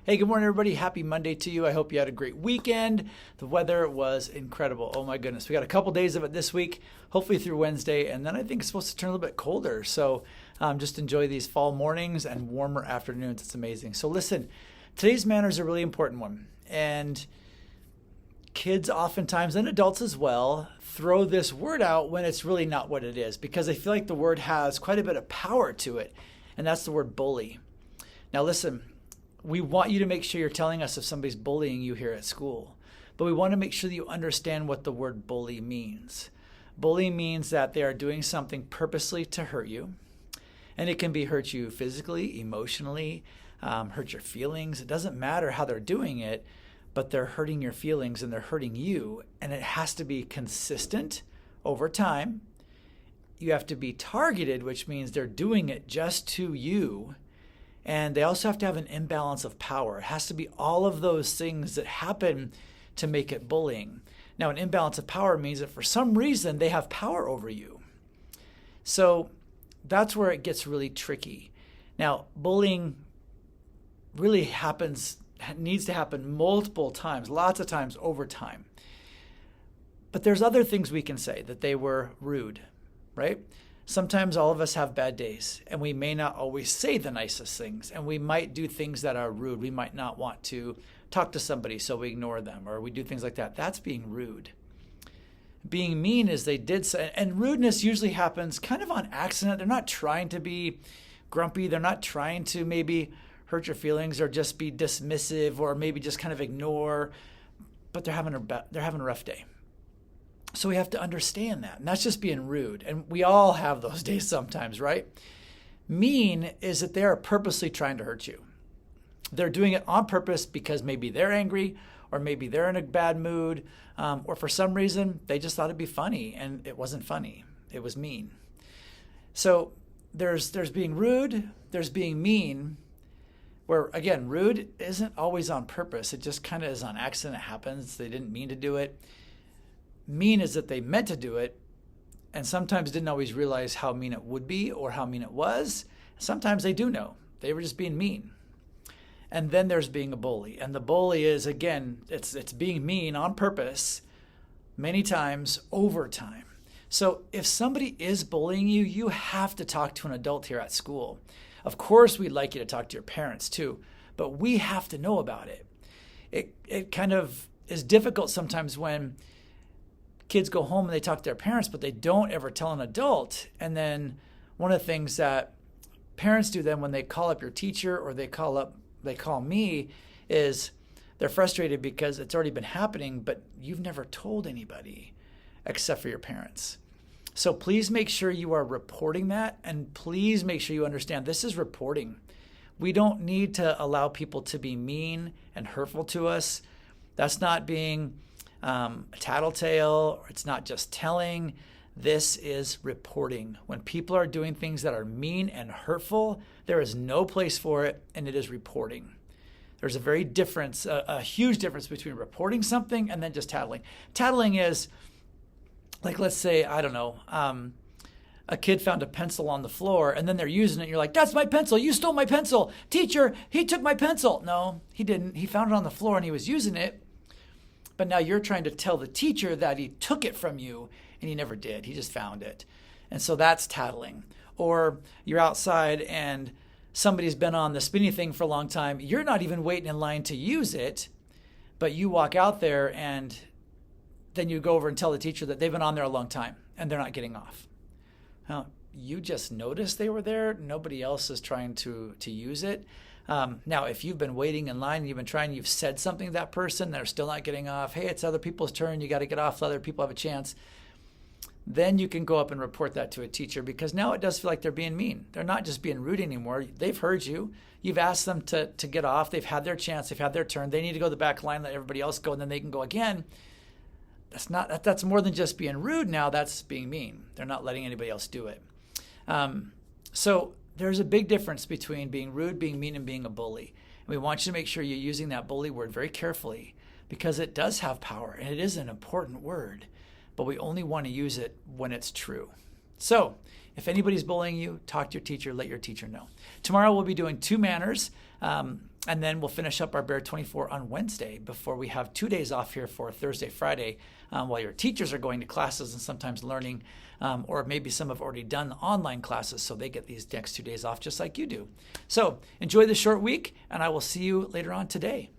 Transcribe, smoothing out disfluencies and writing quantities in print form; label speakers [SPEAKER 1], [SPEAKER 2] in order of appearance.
[SPEAKER 1] Hey, good morning, everybody. Happy Monday to you. I hope you had a great weekend. The weather was incredible. Oh my goodness. We got a couple days of it this week, hopefully through Wednesday, and then I think it's supposed to turn a little bit colder. So just enjoy these fall mornings and warmer afternoons. It's amazing. So listen, today's manner is a really important one. And kids oftentimes, and adults as well, throw this word out when it's really not what it is because they feel like the word has quite a bit of power to it. And that's the word bully. Now listen, we want you to make sure you're telling us if somebody's bullying you here at school. But we want to make sure that you understand what the word bully means. Bully means that they are doing something purposely to hurt you. And it can be hurt you physically, emotionally, hurt your feelings. It doesn't matter how they're doing it, but they're hurting your feelings and they're hurting you. And it has to be consistent over time. You have to be targeted, which means they're doing it just to you. And they also have to have an imbalance of power. It has to be all of those things that happen to make it bullying. Now, an imbalance of power means that for some reason they have power over you. So that's where it gets really tricky. Now, bullying really needs to happen multiple times, lots of times over time. But there's other things we can say, that they were rude, right? Sometimes all of us have bad days, and we may not always say the nicest things, and we might do things that are rude. We might not want to talk to somebody, so we ignore them, or we do things like that. That's being rude. Being mean is they did say, and rudeness usually happens kind of on accident. They're not trying to be grumpy. They're not trying to maybe hurt your feelings or just be dismissive or maybe just kind of ignore, but they're having a rough day. So we have to understand that. And that's just being rude. And we all have those days sometimes, right? Mean is that they are purposely trying to hurt you. They're doing it on purpose because maybe they're angry or maybe they're in a bad mood or for some reason they just thought it'd be funny and it wasn't funny. It was mean. So there's being rude, there's being mean, where again, rude isn't always on purpose. It just kind of is on accident. It happens. They didn't mean to do it. Mean is that they meant to do it and sometimes didn't always realize how mean it would be or how mean it was. Sometimes they do know. They were just being mean. And then there's being a bully. And the bully is, again, it's being mean on purpose many times over time. So if somebody is bullying you, you have to talk to an adult here at school. Of course, we'd like you to talk to your parents too, but we have to know about it. It kind of is difficult sometimes when kids go home and they talk to their parents, but they don't ever tell an adult. And then one of the things that parents do then when they call up your teacher or they call me is they're frustrated because it's already been happening, but you've never told anybody except for your parents. So please make sure you are reporting that, and please make sure you understand this is reporting. We don't need to allow people to be mean and hurtful to us. That's not being a tattletale, or it's not just telling. This is reporting. When people are doing things that are mean and hurtful, there is no place for it, and it is reporting. There's a huge difference between reporting something and then just tattling. Tattling is, like, let's say, I don't know, a kid found a pencil on the floor and then they're using it. You're like, that's my pencil. You stole my pencil. Teacher, he took my pencil. No, he didn't. He found it on the floor and he was using it. But now you're trying to tell the teacher that he took it from you, and he never did. He just found it. And so that's tattling. Or you're outside and somebody's been on the spinny thing for a long time. You're not even waiting in line to use it, but you walk out there and then you go over and tell the teacher that they've been on there a long time and they're not getting off. Well, you just noticed they were there. Nobody else is trying to use it. Now, if you've been waiting in line and you've been trying, you've said something to that person, they're still not getting off. Hey, it's other people's turn. You got to get off so other people have a chance. Then you can go up and report that to a teacher because now it does feel like they're being mean. They're not just being rude anymore. They've heard you. You've asked them to get off. They've had their chance. They've had their turn. They need to go to the back line, let everybody else go, and then they can go again. That's more than just being rude now. That's being mean. They're not letting anybody else do it. So there's a big difference between being rude, being mean, and being a bully. And we want you to make sure you're using that bully word very carefully because it does have power and it is an important word, but we only want to use it when it's true. So if anybody's bullying you, talk to your teacher, let your teacher know. Tomorrow we'll be doing two manners. And then we'll finish up our Bear 24 on Wednesday before we have 2 days off here for Thursday, Friday, while your teachers are going to classes and sometimes learning, or maybe some have already done online classes, so they get these next 2 days off just like you do. So enjoy the short week, and I will see you later on today.